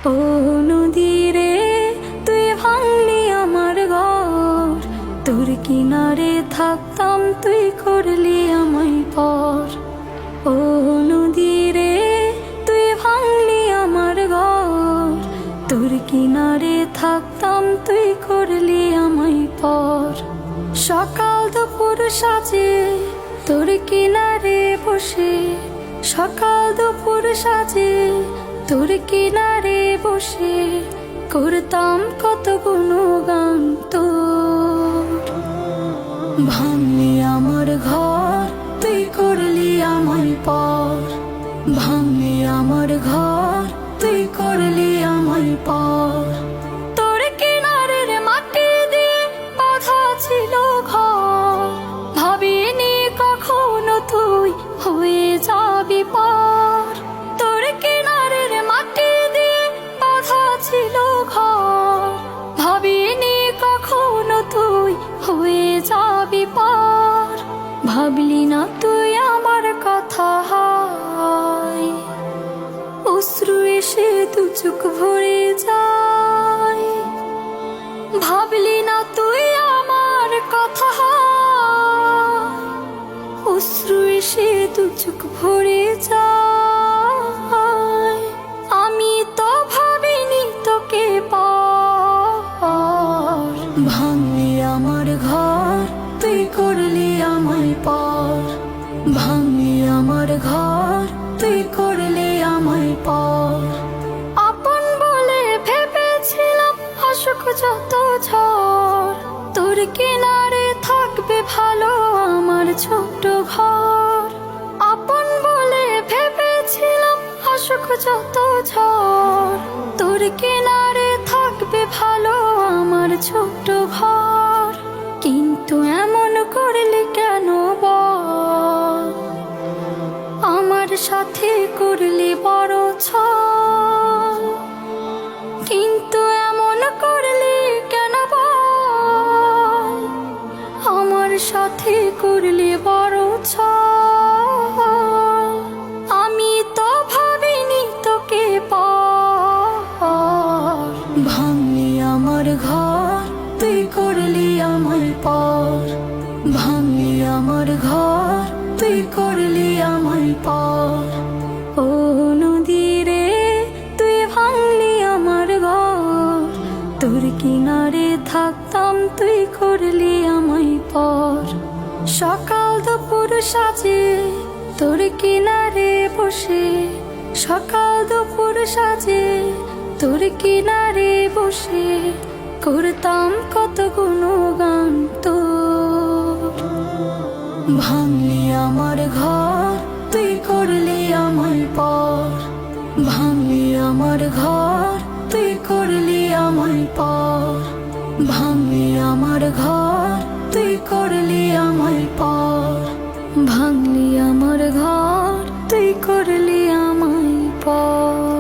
ও নদী রে, তুই ভাঙলি আমার ঘর, তোর কিনারে থাকতাম তুই করলি আমায় পর। ও নদী রে, তুই ভাঙলি আমার ঘর, তোর কিনারে থাকতাম তুই করলি আমায় পর। সকাল দুপুর সাজে তোর কিনারে বসে, সকাল দুপুর সাজে তোর কিনারে বসে, করতাম কত গুণগান তোর। ভাঙলি আমার ঘর, তুই করলি আমায় পর। ভাঙলি আমার ঘর, তুই করলি আমায় পর। তোর কিনারের মাটি দিয়ে বাঁধা ছিল ঘর, ভাবিনি কখনো তুই হয়ে যাবি পার। তোর কিনারের মাটি দিয়ে বাঁধা ছিল ঘর, ভাবিনি কখনো তুই হয়ে যাবি পার। ভাবলি না তুই আমার কথা, হায় অশ্রু এসে দু চোখ ভরে যায়। ভাবলি না তুই আমার কথা, হায় অশ্রু এসে দু চোখ ভরে যায়। আমি তো ভাবিনি তোকে পার। ভাঙলি আমার ঘর, তুই করলি আমায় পর। ভাঙলি আমার ঘর, তুই করলি আমায় পর। আপন বলে ভেবেছিলাম আসুক যত ঝড়, তোর কিনারে থাকবে ভালো আমার ছোট্ট ঘর। আপন বলে ভেবেছিলাম আসুক যত ঝড়, তোর কিনারে থাকবে ভালো আমার ছোট্ট ঘর। কিন্তু এমন করলি কেন বল, আমার সাথে করলি বড় ছল। কিন্তু এমন করলি কেন বল, আমার সাথে করলি বড় ছল। আমি তো ভাবিনি তোকে পার। ভাঙলি আমার ঘর, তুই করলি আমায় পর। ভাঙলি আমার ঘর, তুই করলি আমায় পর। ও নদী রে, তুই ভাঙলি আমার ঘর, তোর কিনারে থাকতাম তুই করলি আমায় পর। সকাল দুপুর সাজে তোর কিনারে বসে, সকাল দুপুর সাজে তোর কিনারে বসে, করতাম কত গুণগান তোর। ভাঙলি আমার ঘর, তুই করলি আমায় পর। ভাঙলি আমার ঘর, তুই করলি আমায় পর। ভাঙলি আমার ঘর, তুই করলি আমায় পর। ভাঙলি আমার ঘর, তুই করলি আমায় পর।